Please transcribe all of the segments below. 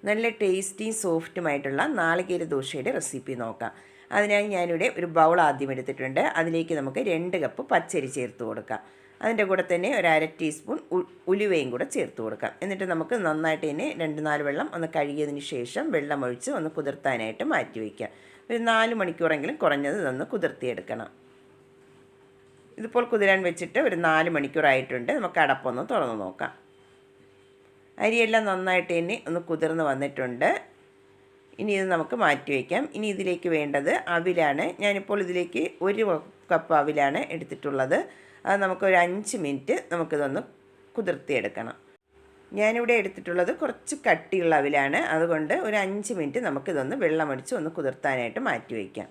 നല്ല ടേസ്റ്റിയും സോഫ്റ്റുമായിട്ടുള്ള നാളികേര ദോശയുടെ റെസിപ്പി നോക്കാം. അതിനായി ഞാനിവിടെ ഒരു ബൗൾ ആദ്യം എടുത്തിട്ടുണ്ട്. അതിലേക്ക് നമുക്ക് 2 കപ്പ് പച്ചരി ചേർത്ത് കൊടുക്കാം. അതിൻ്റെ കൂടെ തന്നെ ഒരു 1/2 ടീസ്പൂൺ ഉലുവയും കൂടെ ചേർത്ത് കൊടുക്കാം. എന്നിട്ട് നമുക്ക് നന്നായിട്ട് തന്നെ 2-4 വെള്ളം ഒന്ന് കഴുകിയതിന് ശേഷം വെള്ളമൊഴിച്ച് ഒന്ന് കുതിർത്താനായിട്ട് മാറ്റി വയ്ക്കാം. ഒരു 4 മണിക്കൂറെങ്കിലും കുറഞ്ഞത് ഇതൊന്ന് കുതിർത്തിയെടുക്കണം. ഇതിപ്പോൾ കുതിരാൻ വെച്ചിട്ട് ഒരു 4 മണിക്കൂറായിട്ടുണ്ട്. നമുക്ക് അടപ്പൊന്ന് തുറന്ന് നോക്കാം. അരിയെല്ലാം നന്നായിട്ട് തന്നെ ഒന്ന് കുതിർന്ന് വന്നിട്ടുണ്ട്. ഇനി ഇത് നമുക്ക് മാറ്റി വയ്ക്കാം. ഇനി ഇതിലേക്ക് വേണ്ടത് അവിലാണ്. ഞാനിപ്പോൾ ഇതിലേക്ക് 1 കപ്പ് അവിലാണ് എടുത്തിട്ടുള്ളത്. അത് നമുക്കൊരു 5 മിനിറ്റ് നമുക്കിതൊന്ന് കുതിർത്തിയെടുക്കണം. ഞാനിവിടെ എടുത്തിട്ടുള്ളത് കുറച്ച് കട്ടിയുള്ള അവിലാണ്. അതുകൊണ്ട് ഒരു 5 മിനിറ്റ് നമുക്കിതൊന്ന് വെള്ളമൊഴിച്ച് ഒന്ന് കുതിർത്താനായിട്ട് മാറ്റി വയ്ക്കാം.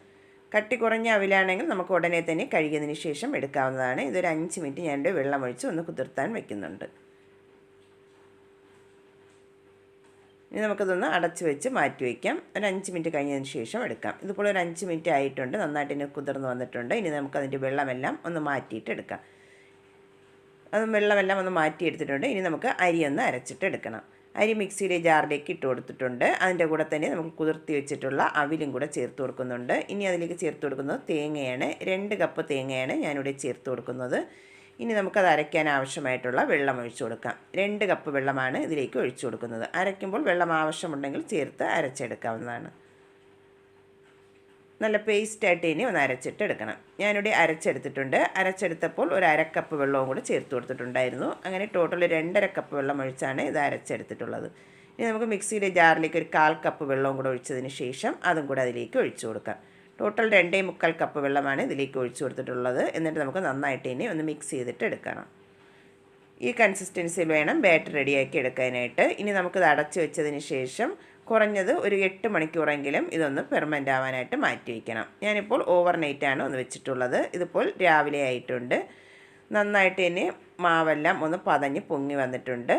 കട്ടി കുറഞ്ഞ അവിലാണെങ്കിൽ നമുക്ക് ഉടനെ തന്നെ കഴുകിയതിന് ശേഷം എടുക്കാവുന്നതാണ്. ഇതൊരു 5 മിനിറ്റ് ഞാനിവിടെ വെള്ളമൊഴിച്ച് ഒന്ന് കുതിർത്താൻ വയ്ക്കുന്നുണ്ട്. ഇനി നമുക്കതൊന്ന് അടച്ച് വെച്ച് മാറ്റി വയ്ക്കാം. ഒരു 5 മിനിറ്റ് കഴിഞ്ഞതിന് ശേഷം എടുക്കാം. ഇതുപോലെ ഒരു 5 മിനിറ്റ് ആയിട്ടുണ്ട്. നന്നായിട്ട് തന്നെ കുതിർന്ന് വന്നിട്ടുണ്ട്. ഇനി നമുക്കതിൻ്റെ വെള്ളമെല്ലാം ഒന്ന് മാറ്റിയിട്ട് എടുക്കാം. അത് വെള്ളമെല്ലാം ഒന്ന് മാറ്റിയെടുത്തിട്ടുണ്ട്. ഇനി നമുക്ക് അരി ഒന്ന് അരച്ചിട്ട് എടുക്കണം. അരി മിക്സിയിലെ ജാറിലേക്ക് ഇട്ട് കൊടുത്തിട്ടുണ്ട്. അതിൻ്റെ കൂടെ തന്നെ നമുക്ക് കുതിർത്തി വെച്ചിട്ടുള്ള അവിലും കൂടെ ചേർത്ത് കൊടുക്കുന്നുണ്ട്. ഇനി അതിലേക്ക് ചേർത്ത് കൊടുക്കുന്നത് തേങ്ങയാണ്. 2 കപ്പ് തേങ്ങയാണ് ഞാനിവിടെ ചേർത്ത് കൊടുക്കുന്നത്. ഇനി നമുക്കത് അരയ്ക്കാൻ ആവശ്യമായിട്ടുള്ള വെള്ളം ഒഴിച്ചു കൊടുക്കാം. 2 കപ്പ് വെള്ളമാണ് ഇതിലേക്ക് ഒഴിച്ചു കൊടുക്കുന്നത്. അരയ്ക്കുമ്പോൾ വെള്ളം ആവശ്യമുണ്ടെങ്കിൽ ചേർത്ത് അരച്ചെടുക്കാവുന്നതാണ്. നല്ല പേസ്റ്റായിട്ട് ഇനി ഒന്ന് അരച്ചിട്ട് എടുക്കണം. ഞാനിവിടെ അരച്ചെടുത്തിട്ടുണ്ട്. അരച്ചെടുത്തപ്പോൾ ഒരു 1/2 കപ്പ് വെള്ളവും കൂടെ ചേർത്ത് കൊടുത്തിട്ടുണ്ടായിരുന്നു. അങ്ങനെ ടോട്ടൽ 2.5 കപ്പ് വെള്ളം ഒഴിച്ചാണ് ഇത് അരച്ചെടുത്തിട്ടുള്ളത്. ഇനി നമുക്ക് മിക്സിയുടെ ജാറിലേക്ക് ഒരു 1/4 കപ്പ് വെള്ളവും കൂടെ ഒഴിച്ചതിന് ശേഷം അതും കൂടെ അതിലേക്ക് ഒഴിച്ചു കൊടുക്കാം. ടോട്ടൽ 2.25 കപ്പ് വെള്ളമാണ് ഇതിലേക്ക് ഒഴിച്ചു കൊടുത്തിട്ടുള്ളത്. എന്നിട്ട് നമുക്ക് നന്നായിട്ട് ഇനി ഒന്ന് മിക്സ് ചെയ്തിട്ട് എടുക്കണം. ഈ കൺസിസ്റ്റൻസിയിൽ വേണം ബാറ്റർ റെഡിയാക്കി എടുക്കാനായിട്ട്. ഇനി നമുക്കിത് അടച്ച് വെച്ചതിന് ശേഷം കുറഞ്ഞത് ഒരു 8 മണിക്കൂറെങ്കിലും ഇതൊന്ന് പെർമനൻ്റ് ആവാനായിട്ട് മാറ്റി വയ്ക്കണം. ഞാനിപ്പോൾ ഓവർനൈറ്റാണ് ഒന്ന് വെച്ചിട്ടുള്ളത്. ഇതിപ്പോൾ രാവിലെ ആയിട്ടുണ്ട്. നന്നായിട്ട് ഇനി മാവെല്ലാം ഒന്ന് പതഞ്ഞ് പൊങ്ങി വന്നിട്ടുണ്ട്.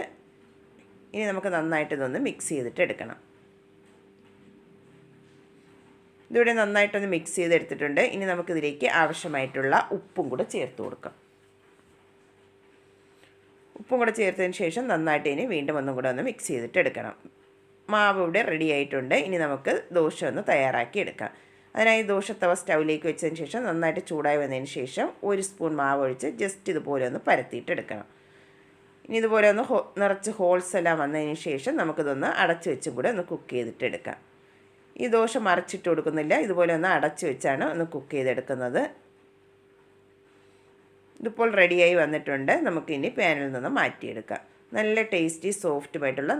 ഇനി നമുക്ക് നന്നായിട്ട് ഇതൊന്ന് മിക്സ് ചെയ്തിട്ട് എടുക്കണം. ഇതിവിടെ നന്നായിട്ടൊന്ന് മിക്സ് ചെയ്തെടുത്തിട്ടുണ്ട്. ഇനി നമുക്കിതിലേക്ക് ആവശ്യമായിട്ടുള്ള ഉപ്പും കൂടെ ചേർത്ത് കൊടുക്കാം. ഉപ്പും കൂടെ ചേർത്തതിന് ശേഷം നന്നായിട്ട് ഇനി വീണ്ടും ഒന്നും കൂടെ ഒന്ന് മിക്സ് ചെയ്തിട്ട് എടുക്കണം. മാവ് ഇവിടെ റെഡി ആയിട്ടുണ്ട്. ഇനി നമുക്ക് ദോശ ഒന്ന് തയ്യാറാക്കി എടുക്കാം. അതിനായി ദോശത്തവ സ്റ്റൗവിലേക്ക് വെച്ചതിന് ശേഷം നന്നായിട്ട് ചൂടായി വന്നതിന് ശേഷം 1 സ്പൂൺ മാവ് ഒഴിച്ച് ജസ്റ്റ് ഇതുപോലെ ഒന്ന് പരത്തിയിട്ട് എടുക്കണം. ഇനി ഇതുപോലെ ഒന്ന് നിറച്ച് ഹോൾസ് എല്ലാം വന്നതിന് ശേഷം നമുക്കിതൊന്ന് അടച്ച് വെച്ചും കൂടെ ഒന്ന് കുക്ക് ചെയ്തിട്ട് എടുക്കാം. ഈ ദോശ മറിച്ചിട്ട് കൊടുക്കുന്നില്ല. ഇതുപോലെ ഒന്ന് അടച്ച് വെച്ചാണ് ഒന്ന് കുക്ക് ചെയ്തെടുക്കുന്നത്. ഇതിപ്പോൾ റെഡിയായി വന്നിട്ടുണ്ട്. നമുക്കിനി പാനിൽ നിന്ന് മാറ്റിയെടുക്കാം. നല്ല ടേസ്റ്റി സോഫ്റ്റുമായിട്ടുള്ള